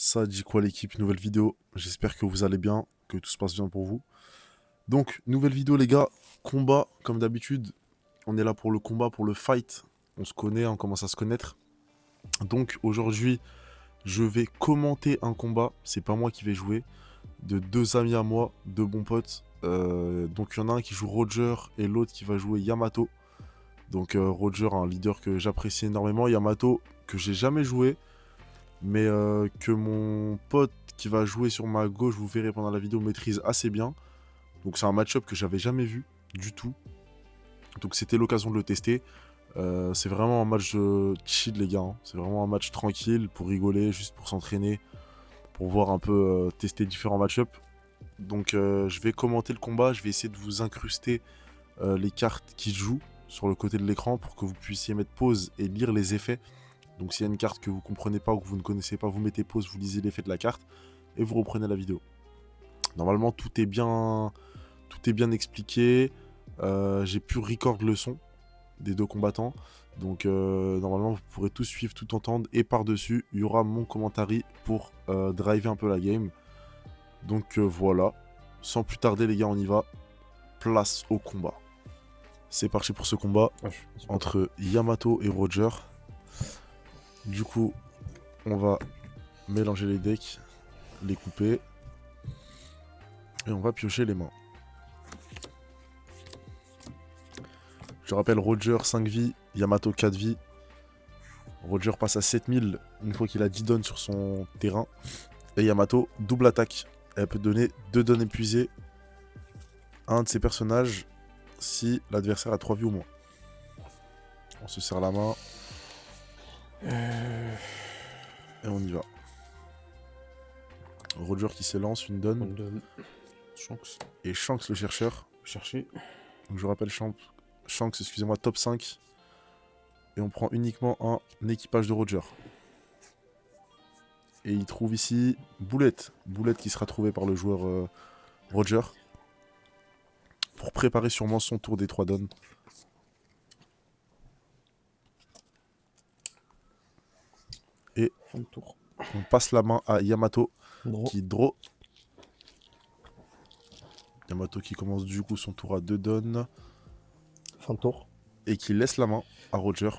Ça dit quoi l'équipe? Nouvelle vidéo. J'espère que vous allez bien, que tout se passe bien pour vous. Donc, nouvelle vidéo les gars. Combat, comme d'habitude. On est là pour le combat, pour le fight. On se connaît, on commence à se connaître. Donc aujourd'hui, je vais commenter un combat. C'est pas moi qui vais jouer. De deux amis à moi, deux bons potes. Donc il y en a un qui joue Roger et l'autre qui va jouer Yamato. Donc Roger, un leader que j'apprécie énormément. Yamato, que j'ai jamais joué. Mais que mon pote qui va jouer sur ma gauche, vous verrez pendant la vidéo, maîtrise assez bien. Donc c'est un match-up que j'avais jamais vu du tout. Donc c'était l'occasion de le tester. C'est vraiment un match chill les gars, hein. C'est vraiment un match tranquille pour rigoler, juste pour s'entraîner, pour voir un peu tester différents match-up. Donc je vais commenter le combat, je vais essayer de vous incruster les cartes qui jouent sur le côté de l'écran pour que vous puissiez mettre pause et lire les effets. Donc s'il y a une carte que vous comprenez pas ou que vous ne connaissez pas, vous mettez pause, vous lisez l'effet de la carte et vous reprenez la vidéo. Normalement tout est bien expliqué. J'ai pu record le son des deux combattants. Donc normalement vous pourrez tout suivre, tout entendre. Et par-dessus, il y aura mon commentary pour driver un peu la game. Donc voilà. Sans plus tarder les gars, on y va. Place au combat. C'est parti pour ce combat entre Yamato et Roger. Du coup, on va mélanger les decks, les couper. Et on va piocher les mains. Je rappelle, Roger 5 vies, Yamato 4 vies. Roger passe à 7000 une fois qu'il a 10 dons sur son terrain. Et Yamato, double attaque. Elle peut donner 2 dons épuisés à un de ses personnages si l'adversaire a 3 vies ou moins. On se serre la main. Et on y va. Roger qui s'élance, une donne. Shanks. Et Shanks le chercheur. Chercher. Donc je rappelle Shanks, excusez-moi, top 5. Et on prend uniquement un équipage de Roger. Et il trouve ici Boulette. Boulette qui sera trouvée par le joueur Roger. Pour préparer sûrement son tour des 3 dons. Et on passe la main à Yamato qui draw. Yamato qui commence du coup son tour à 2 dons. Fin de tour. Et qui laisse la main à Roger.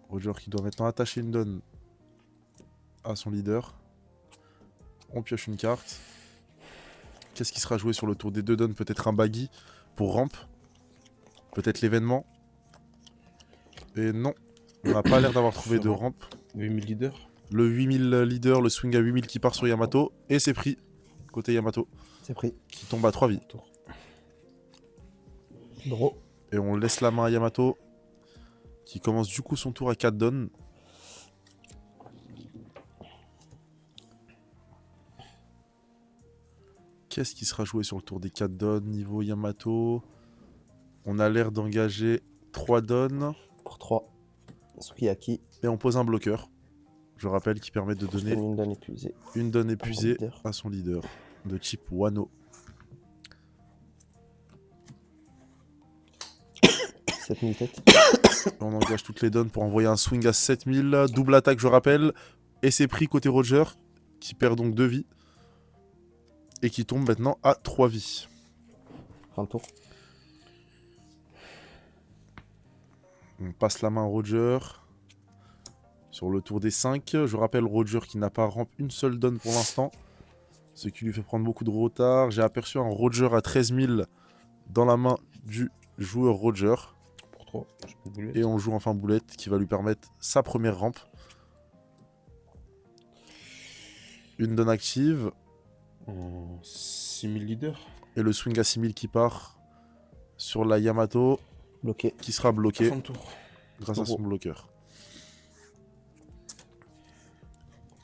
Roger qui doit maintenant attacher une donne à son leader. On pioche une carte. Qu'est-ce qui sera joué sur le tour des 2 dons? Peut-être un baggy pour ramp. Peut-être l'événement. Et non, on n'a pas l'air d'avoir trouvé de ramp. 8000 leaders. Le 8000 leader, le swing à 8000 qui part sur Yamato. Et c'est pris. Côté Yamato. C'est pris. Qui tombe à 3 vies. Draw. Et on laisse la main à Yamato. Qui commence du coup son tour à 4 dons. Qu'est-ce qui sera joué sur le tour des 4 dons niveau Yamato? On a l'air d'engager 3 dons. Pour 3. Sukiyaki. Et on pose un bloqueur. Je rappelle qui permet de donner une donne épuisée. Une donne épuisée à son leader. De type Wano. 7000 têtes. On engage toutes les donnes pour envoyer un swing à 7000. Double attaque, je rappelle. Et c'est pris côté Roger. Qui perd donc 2 vies. Et qui tombe maintenant à 3 vies. Fin de tour. On passe la main à Roger. Sur le tour des 5. Je rappelle Roger qui n'a pas ramp une seule donne pour l'instant. Ce qui lui fait prendre beaucoup de retard. J'ai aperçu un Roger à 13000 dans la main du joueur Roger. Pour 3. Et on joue enfin Boulette qui va lui permettre sa première rampe. Une donne active. 6000 leaders. Et le swing à 6000 qui part sur la Yamato. Bloqué. Qui sera bloqué Fin de tour. grâce à son bloqueur.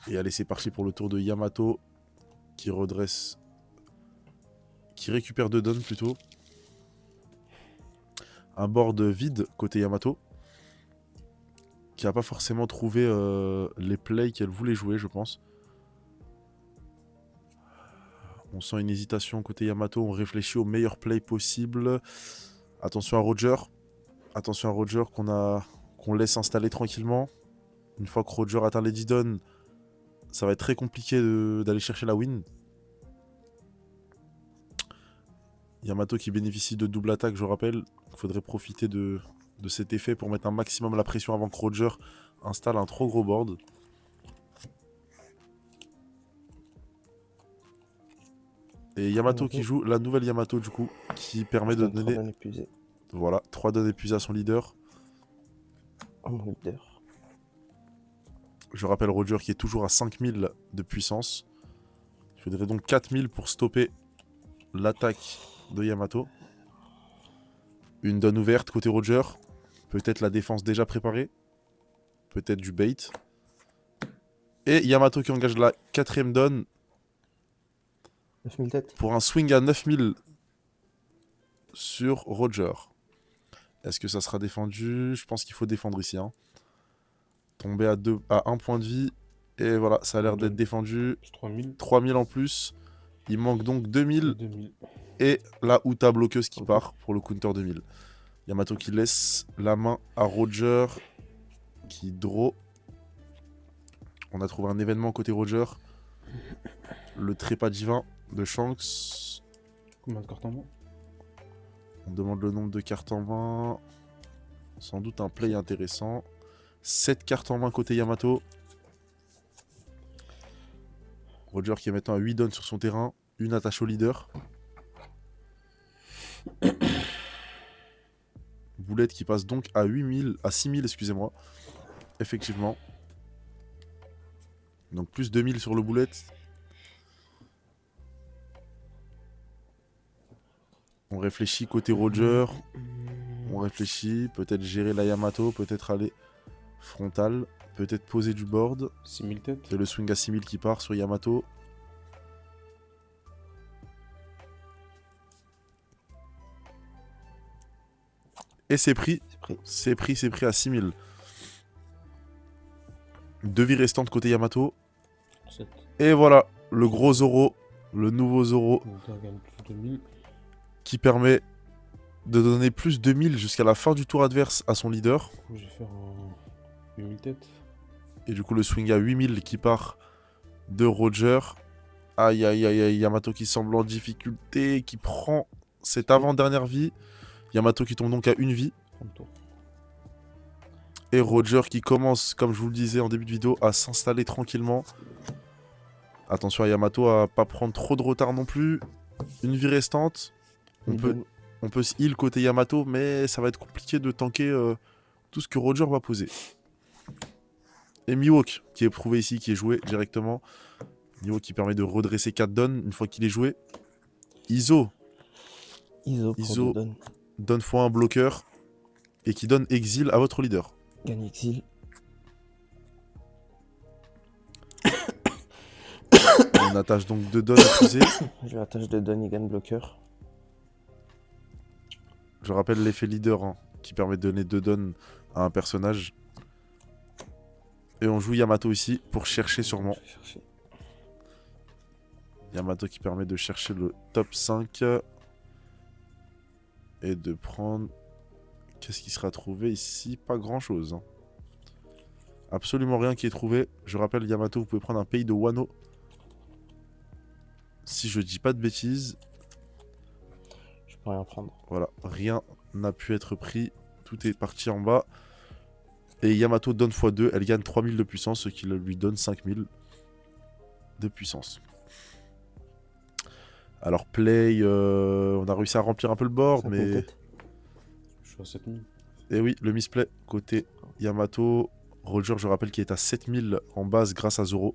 Et allez, c'est parti pour le tour de Yamato. Qui redresse. Qui récupère 2 donnes plutôt. Un board vide côté Yamato. Qui n'a pas forcément trouvé les plays qu'elle voulait jouer, je pense. On sent une hésitation côté Yamato. On réfléchit au meilleur play possible. Attention à Roger. Attention à Roger qu'on laisse installer tranquillement. Une fois que Roger atteint les 10 dons, ça va être très compliqué d'aller chercher la win. Yamato qui bénéficie de double attaque, je rappelle. Il faudrait profiter de cet effet pour mettre un maximum la pression avant que Roger installe un trop gros board. Et Yamato qui joue la nouvelle Yamato du coup, qui permet de donner... Voilà, 3 dons épuisés à son leader. Mon leader. Je rappelle Roger qui est toujours à 5000 de puissance. Il faudrait donc 4000 pour stopper l'attaque de Yamato. Une donne ouverte côté Roger. Peut-être la défense déjà préparée. Peut-être du bait. Et Yamato qui engage la 4ème donne. 9000 têtes. Pour un swing à 9000 sur Roger. Est-ce que ça sera défendu? Je pense qu'il faut défendre ici. Hein. Tomber à 1 point de vie. Et voilà, ça a l'air d'être défendu. 3000. 3000 en plus. Il manque donc 2000. 2000. Et la Uta bloqueuse qui part pour le counter 2000. Yamato qui laisse la main à Roger. Qui draw. On a trouvé un événement côté Roger. Le trépas divin de Shanks. Combien de cartes en main? On demande le nombre de cartes en main. Sans doute un play intéressant. 7 cartes en main côté Yamato. Roger qui est maintenant à 8 dons sur son terrain. Une attache au leader. Boulette qui passe donc à 8000, à 6000, excusez-moi. Effectivement. Donc plus 2000 sur le boulette. On réfléchit côté Roger. On réfléchit. Peut-être gérer la Yamato. Peut-être aller frontal. Peut-être poser du board. 6000 têtes. Et le swing à 6000 qui part sur Yamato. Et c'est pris. C'est pris à 6000. 2 vies restantes côté Yamato. 7. Et voilà, le gros Zoro. Le nouveau Zoro. Donc là, on gagne plus 2000. Qui permet de donner plus 2000 jusqu'à la fin du tour adverse à son leader. Je vais faire un 8000 têtes. Et du coup, le swing à 8000 qui part de Roger. Aïe, aïe, aïe, aïe. Yamato qui semble en difficulté. Qui prend cette avant-dernière vie. Yamato qui tombe donc à une vie. 30 tours. Et Roger qui commence, comme je vous le disais en début de vidéo, à s'installer tranquillement. Attention à Yamato à pas prendre trop de retard non plus. Une vie restante. On peut se heal côté Yamato, mais ça va être compliqué de tanker tout ce que Roger va poser. Et Mihawk qui est prouvé ici, qui est joué directement. Mihawk qui permet de redresser 4 dons une fois qu'il est joué. Iso donne x1 bloqueur et qui donne exil à votre leader. Gagne exil. On attache donc 2 dons épuisés. Je attache 2 dons, il gagne bloqueur. Je rappelle l'effet leader hein, qui permet de donner 2 dons à un personnage. Et on joue Yamato ici pour chercher sûrement. Yamato qui permet de chercher le top 5. Et de prendre... Qu'est-ce qui sera trouvé ici? Pas grand chose. Hein. Absolument rien qui est trouvé. Je rappelle Yamato, vous pouvez prendre un pays de Wano. Si je dis pas de bêtises. Je peux rien prendre. Voilà, rien n'a pu être pris. Tout est parti en bas. Et Yamato donne x2. Elle gagne 3000 de puissance, ce qui lui donne 5000 de puissance. Alors play, on a réussi à remplir un peu le board, mais... Je suis à 7000. Et oui, le misplay côté Yamato. Roger, je rappelle qu'il est à 7000 en base grâce à Zoro.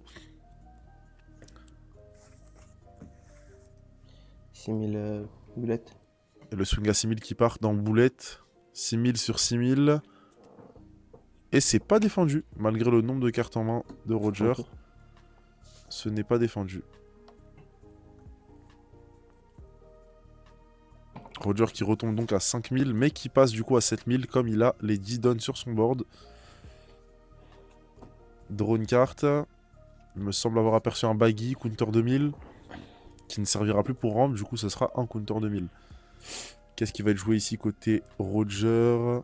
6000 boulettes. Et le swing à 6000 qui part dans boulette. 6000 sur 6000. Et c'est pas défendu, malgré le nombre de cartes en main de Roger. Ce n'est pas défendu. Roger qui retombe donc à 5000, mais qui passe du coup à 7000, comme il a les 10 dons sur son board. Drone carte. Il me semble avoir aperçu un baggy, counter 2000, qui ne servira plus pour ramp, du coup ça sera un counter 2000. Qu'est-ce qui va être joué ici côté Roger?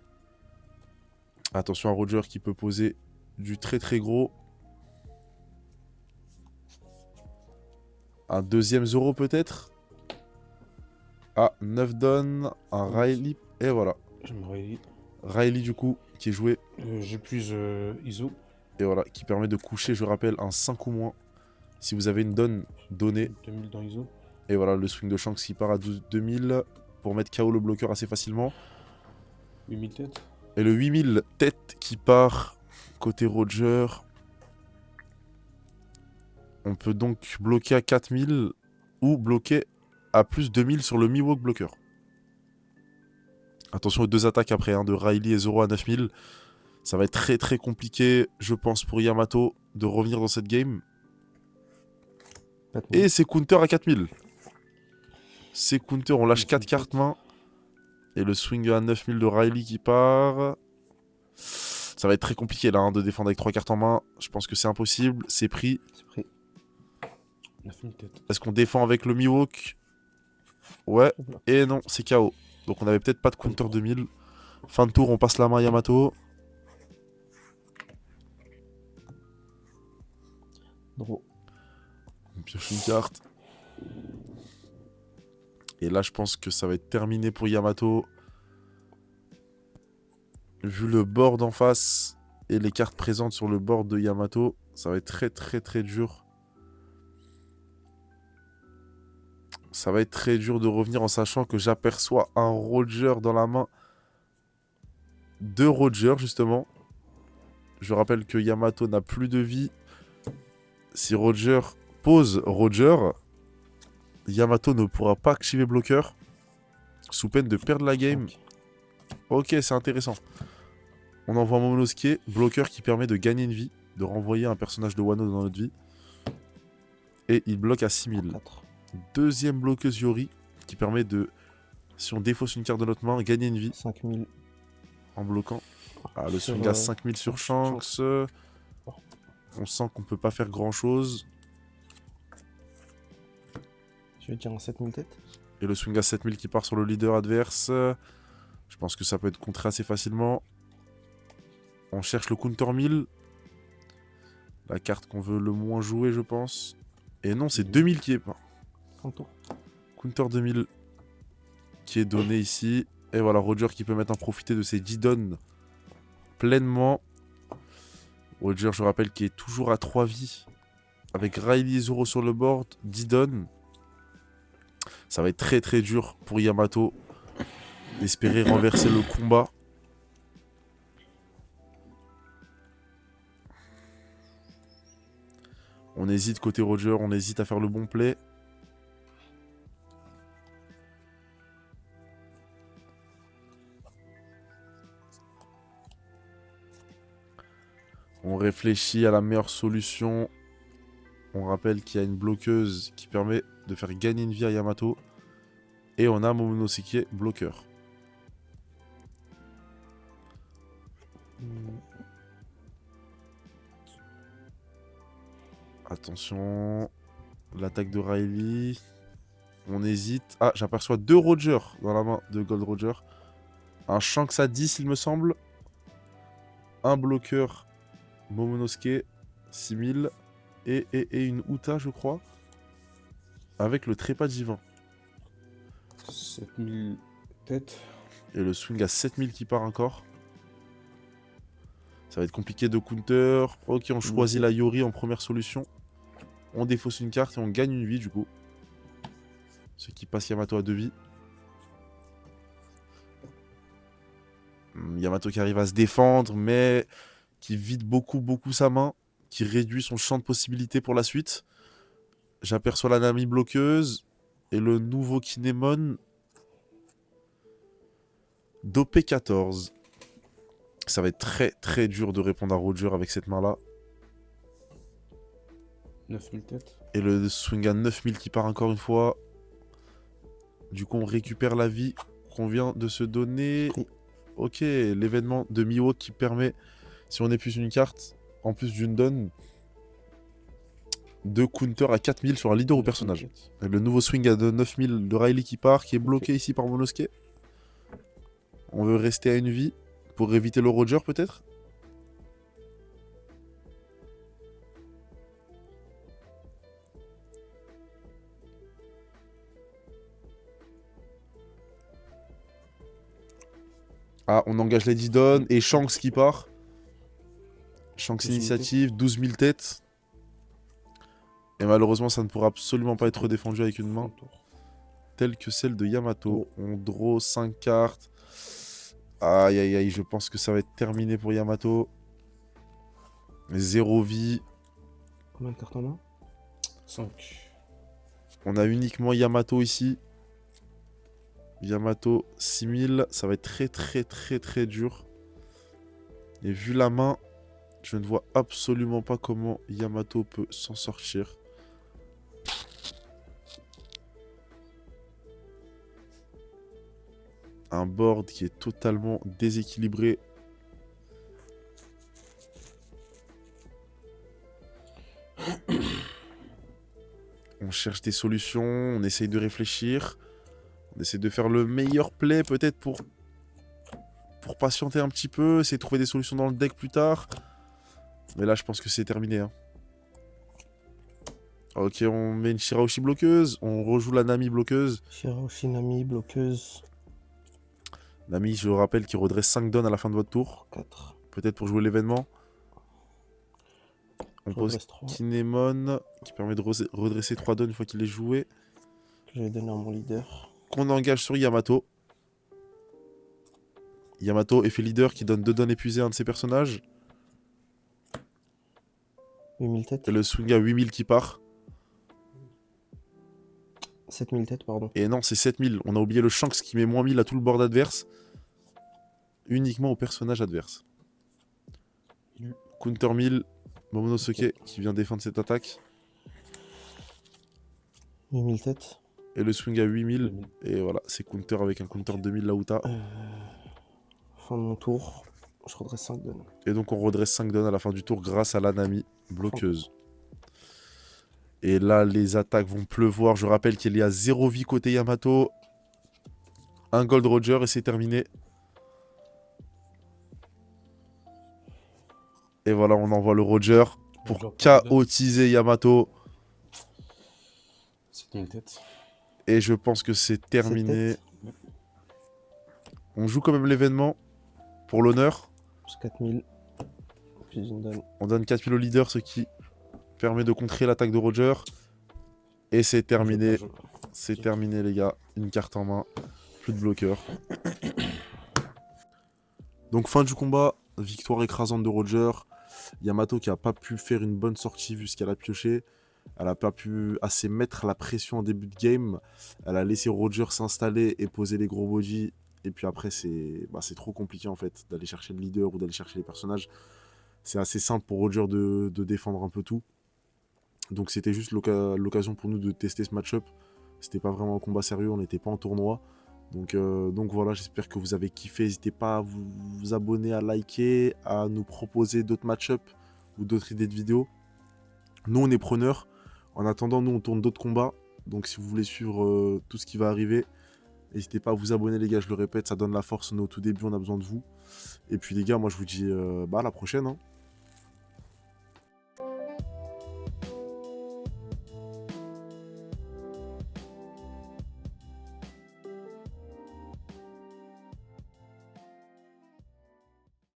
Attention à Roger qui peut poser du très très gros. Un deuxième Zoro peut-être. Ah, 9 donnes. Un Riley. Et voilà. J'aimerais. Riley du coup, qui est joué. J'épuise ISO. Et voilà, qui permet de coucher, je rappelle, un 5 ou moins. Si vous avez une donne donnée. 2000 dans ISO. Et voilà, le swing de Shanks qui part à 2000 pour mettre KO le bloqueur assez facilement. 8000 têtes. Et le 8000 tête qui part côté Roger. On peut donc bloquer à 4000 ou bloquer à plus 2000 sur le Mihawk bloqueur. Attention aux deux attaques après, hein, de Riley et Zoro à 9000. Ça va être très très compliqué, je pense, pour Yamato de revenir dans cette game. Et c'est counter à 4000. C'est counter, on lâche 4 cartes main. Et le swing à 9000 de Riley qui part. Ça va être très compliqué là, hein, de défendre avec 3 cartes en main. Je pense que c'est impossible. C'est pris. C'est pris. 9000 têtes. Est-ce qu'on défend avec le Mihawk? Ouais. Et non, c'est KO. Donc on avait peut-être pas de counter 2000. Fin de tour, on passe la main à Yamato. Draw. On pioche une carte. Et là, je pense que ça va être terminé pour Yamato. Vu le board en face et les cartes présentes sur le board de Yamato, ça va être très très très dur. Ça va être très dur de revenir en sachant que j'aperçois un Roger dans la main de Roger, justement. Je rappelle que Yamato n'a plus de vie. Si Roger pose Roger, Yamato ne pourra pas activer bloqueur sous peine de perdre la game. Ok, c'est intéressant. On envoie Momonosuke, bloqueur qui permet de gagner une vie, de renvoyer un personnage de Wano dans notre vie. Et il bloque à 6000. 4. Deuxième bloqueuse Yori qui permet de, si on défausse une carte de notre main, gagner une vie 5000. en bloquant. Ah, le Sur, swing à 5000 sur Shanks. On sent qu'on peut pas faire grand chose. Je vais dire un 7000 têtes. Et le swing à 7000 qui part sur le leader adverse. Je pense que ça peut être contré assez facilement. On cherche le counter 1000. La carte qu'on veut le moins jouer, je pense. Et non, c'est 2000 qui est pas. Un tour. Counter 2000 qui est donné ici. Et voilà, Roger qui peut maintenant profiter de ses 10 dons pleinement. Roger, je rappelle, qui est toujours à 3 vies. Avec Riley et Zoro sur le board, 10 dons. Ça va être très très dur pour Yamato d'espérer renverser le combat. On hésite côté Roger, on hésite à faire le bon play. On réfléchit à la meilleure solution. On rappelle qu'il y a une bloqueuse qui permet de faire gagner une vie à Yamato. Et on a Momonosuke bloqueur. Attention. L'attaque de Riley. On hésite. Ah, j'aperçois 2 Roger dans la main de Gold Roger. Un Shanks à 10, il me semble. Un bloqueur Momonosuke 6000. Et une Uta, je crois. Avec le trépas divin. 7000 têtes. Et le swing à 7000 qui part encore. Ça va être compliqué de counter. Ok, on choisit la Yori en première solution. On défausse une carte et on gagne une vie du coup. Ce qui passe Yamato à 2 vies. Yamato qui arrive à se défendre, mais qui vide beaucoup sa main. Qui réduit son champ de possibilités pour la suite. J'aperçois la Nami bloqueuse. Et le nouveau Kinemon d'OP14. Ça va être très très dur de répondre à Roger avec cette main-là. 9000 têtes. Et le swing à 9000 qui part encore une fois. Du coup, on récupère la vie qu'on vient de se donner. Oui. Ok, l'événement de Mihawk qui permet, si on épuise une carte, en plus d'une donne, de counter à 4000 sur un leader ou personnage. Et le nouveau swing à 9000 de Riley qui part, qui est bloqué ici par Momonosuke. On veut rester à une vie pour éviter le Roger peut-être. Ah, on engage Lady Dawn et Shanks qui part. Shanks 12 000 initiative, 12 000 têtes. Et malheureusement, ça ne pourra absolument pas être défendu avec une Fin main de tour. telle que celle de Yamato. Oh. On draw 5 cartes. Aïe aïe aïe, je pense que ça va être terminé pour Yamato. 0 vie. Combien de cartes en main? 5. On a uniquement Yamato ici. Yamato 6000. Ça va être très très très très dur. Et vu la main, je ne vois absolument pas comment Yamato peut s'en sortir. Un board qui est totalement déséquilibré. On cherche des solutions, on essaye de réfléchir. On essaie de faire le meilleur play peut-être pour patienter un petit peu, essayer de trouver des solutions dans le deck plus tard. Mais là, je pense que c'est terminé. Hein. Ok, on met une Shiraoshi bloqueuse, on rejoue la Nami bloqueuse. Shiraoshi Nami, bloqueuse. Nami, je rappelle, qui redresse 5 dons à la fin de votre tour. 4. Peut-être pour jouer l'événement. On Je pose redresse 3. Kinemon, qui permet de redresser 3 dons une fois qu'il est joué. Que je vais donner à mon leader. Qu'on engage sur Yamato. Yamato, effet leader, qui donne 2 dons épuisés à un de ses personnages. 8000 têtes. Et le swing à 8000 qui part. 7000 têtes, pardon. Et non, c'est 7000. On a oublié le Shanks qui met moins 1000 à tout le board adverse. Uniquement au personnage adverse. Counter 1000. Momonosuke qui vient défendre cette attaque. 8000 têtes. Et le swing à 8000. Et voilà, c'est counter avec un counter 2000 Laouta. Fin de mon tour. Je redresse 5 donnes. Et donc on redresse 5 dons à la fin du tour grâce à la Nami bloqueuse. Et là, les attaques vont pleuvoir. Je rappelle qu'il y a 0 vie côté Yamato. Un Gold Roger et c'est terminé. Et voilà, on envoie le Roger pour chaotiser Yamato. 7000 têtes. Et je pense que c'est terminé. 7 têtes. On joue quand même l'événement pour l'honneur. Plus 4000. Plus une donne. On donne 4000 au leader, ce qui permet de contrer l'attaque de Roger. Et c'est terminé. C'est terminé, les gars. Une carte en main. Plus de bloqueur. Donc, fin du combat. Victoire écrasante de Roger. Yamato qui n'a pas pu faire une bonne sortie vu ce qu'elle a pioché. Elle n'a pas pu assez mettre la pression en début de game. Elle a laissé Roger s'installer et poser les gros body. Et puis après, c'est trop compliqué en fait d'aller chercher le leader ou d'aller chercher les personnages. C'est assez simple pour Roger de défendre un peu tout. Donc c'était juste l'occasion pour nous de tester ce match-up. C'était pas vraiment un combat sérieux, on n'était pas en tournoi. Donc voilà, j'espère que vous avez kiffé. N'hésitez pas à vous abonner, à liker, à nous proposer d'autres match-up ou d'autres idées de vidéos. Nous, on est preneurs. En attendant, nous, on tourne d'autres combats. Donc si vous voulez suivre tout ce qui va arriver, n'hésitez pas à vous abonner, les gars. Je le répète, ça donne la force. On est au tout début, on a besoin de vous. Et puis les gars, moi, je vous dis à la prochaine. Hein.